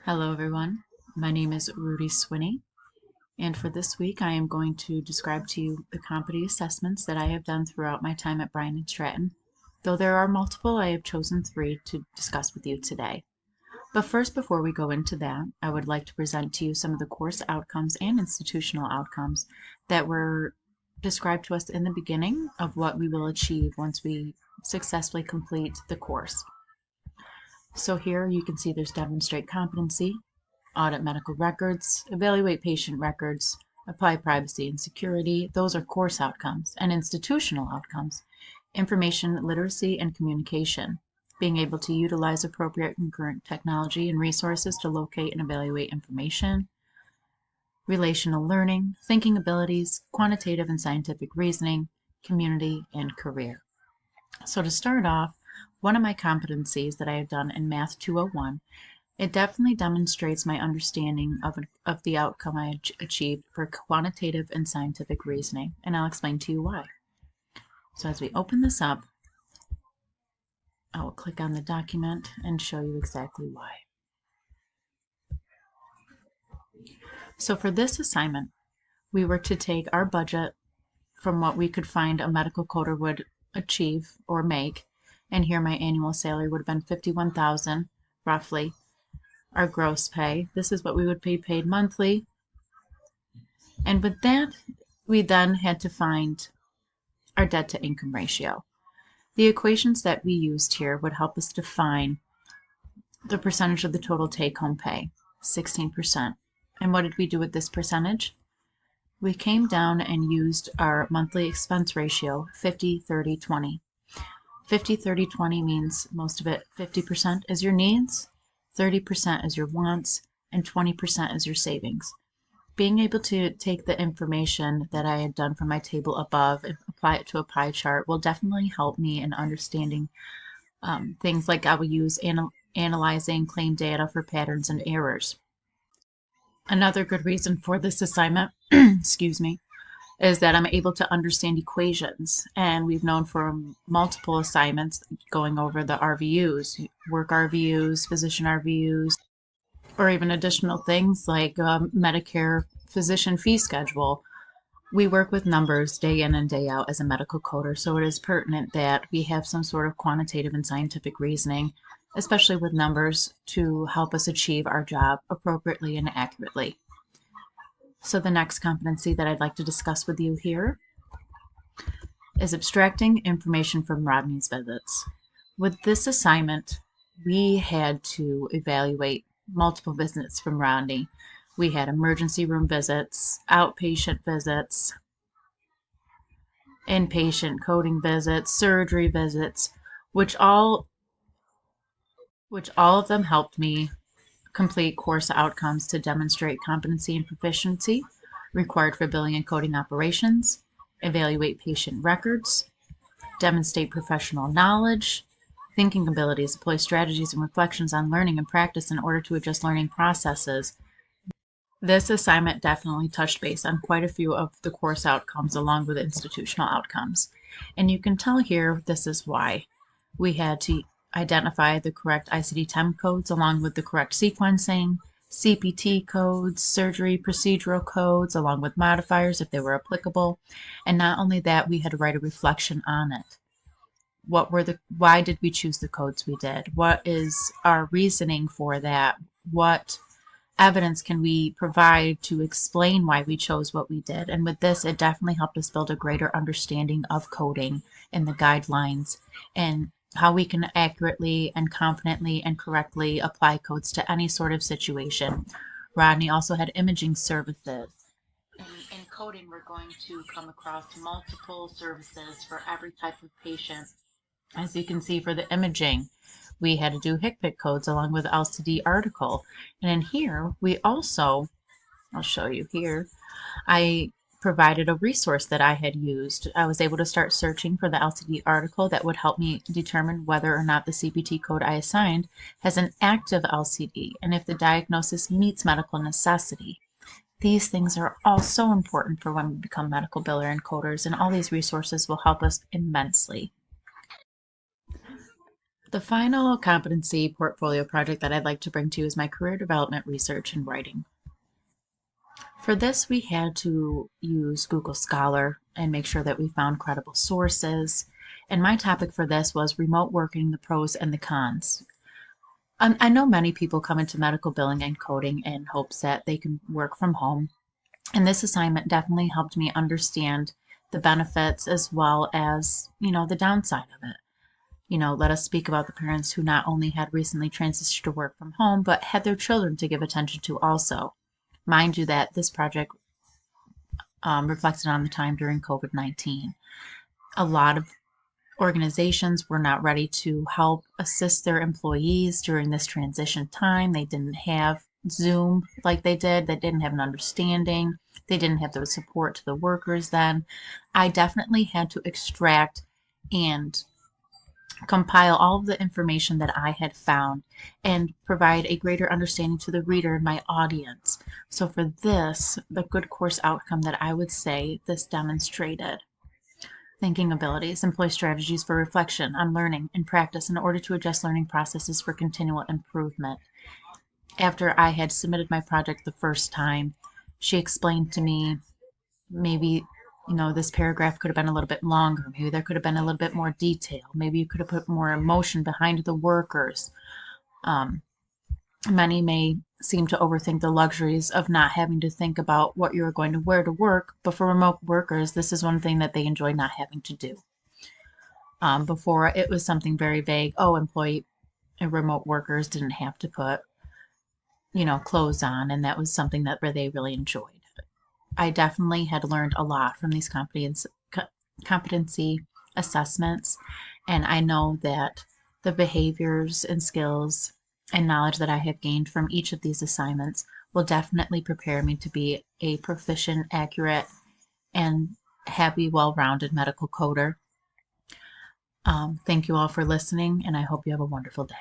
Hello everyone, my name is Rudy Swinney, and for this week I am going to describe to you the competency assessments that I have done throughout my time at Bryan and Stratton. Though there are multiple, I have chosen 3 to discuss with you today. But first, before we go into that, I would like to present to you some of the course outcomes and institutional outcomes that were described to us in the beginning of what we will achieve once we successfully complete the course. So here you can see there's demonstrate competency, audit medical records, evaluate patient records, apply privacy and security. Those are course outcomes. And institutional outcomes: information literacy and communication, being able to utilize appropriate concurrent technology and resources to locate and evaluate information, relational learning, thinking abilities, quantitative and scientific reasoning, community, and career. So to start off, one of my competencies that I have done in Math 201, it definitely demonstrates my understanding of the outcome I achieved for quantitative and scientific reasoning, and I'll explain to you why. So as we open this up, I will click on the document and show you exactly why. So for this assignment, we were to take our budget from what we could find a medical coder would achieve or make, and here my annual salary would have been $51,000 roughly. Our gross pay, this is what we would be paid monthly, and with that we then had to find our debt to income ratio. The equations that we used here would help us define the percentage of the total take-home pay, 16%. And what did we do with this percentage? We came down and used our monthly expense ratio, 50-30-20. 50-30-20 means most of it, 50% is your needs, 30% is your wants, and 20% is your savings. Being able to take the information that I had done from my table above and apply it to a pie chart will definitely help me in understanding things like I will use analyzing claim data for patterns and errors. Another good reason for this assignment, excuse me, is that I'm able to understand equations, and we've known from multiple assignments going over the RVUs, work RVUs, physician RVUs, or even additional things like Medicare physician fee schedule. We work with numbers day in and day out as a medical coder, so it is pertinent that we have some sort of quantitative and scientific reasoning, especially with numbers, to help us achieve our job appropriately and accurately. So the next competency that I'd like to discuss with you here is abstracting information from Rodney's visits. With this assignment, we had to evaluate multiple visits from Rodney. We had emergency room visits, outpatient visits, inpatient coding visits, surgery visits, which all of them helped me complete course outcomes to demonstrate competency and proficiency required for billing and coding operations, evaluate patient records, demonstrate professional knowledge, thinking abilities, employ strategies and reflections on learning and practice in order to adjust learning processes. This assignment definitely touched base on quite a few of the course outcomes along with institutional outcomes. And you can tell here this is why. We had to identify the correct ICD-10 codes along with the correct sequencing, CPT codes, surgery procedural codes, along with modifiers if they were applicable. And not only that, we had to write a reflection on it. Why did we choose the codes we did? What is our reasoning for that? What evidence can we provide to explain why we chose what we did? And with this, it definitely helped us build a greater understanding of coding and the guidelines and how we can accurately and confidently and correctly apply codes to any sort of situation. Rodney also had imaging services. In coding, we're going to come across multiple services for every type of patient. As you can see, for the imaging, we had to do HCPCS codes along with LCD article. And in here, we also, I'll show you here, I provided a resource that I had used. I was able to start searching for the LCD article that would help me determine whether or not the CPT code I assigned has an active LCD and if the diagnosis meets medical necessity. These things are all so important for when we become medical biller and coders, and all these resources will help us immensely. The final competency portfolio project that I'd like to bring to you is my career development research and writing. For this, we had to use Google Scholar and make sure that we found credible sources. And my topic for this was remote working, the pros and the cons. I know many people come into medical billing and coding in hopes that they can work from home. And this assignment definitely helped me understand the benefits as well as, the downside of it. Let us speak about the parents who not only had recently transitioned to work from home, but had their children to give attention to also. Mind you that this project reflected on the time during COVID-19. A lot of organizations were not ready to help assist their employees during this transition time. They didn't have Zoom like they did. They didn't have an understanding. They didn't have the support to the workers then. I definitely had to extract and compile all of the information that I had found and provide a greater understanding to the reader and my audience. So for this, the good course outcome that I would say this demonstrated: thinking abilities, employ strategies for reflection on learning and practice in order to adjust learning processes for continual improvement. After I had submitted my project the first time, she explained to me maybe, this paragraph could have been a little bit longer. Maybe there could have been a little bit more detail. Maybe you could have put more emotion behind the workers. Many may seem to overthink the luxuries of not having to think about what you're going to wear to work, but for remote workers, this is one thing that they enjoy not having to do. Before, it was something very vague. Oh, employee and remote workers didn't have to put, clothes on, and that was something that they really enjoyed. I definitely had learned a lot from these competency assessments, and I know that the behaviors and skills and knowledge that I have gained from each of these assignments will definitely prepare me to be a proficient, accurate, and happy, well-rounded medical coder. Thank you all for listening, and I hope you have a wonderful day.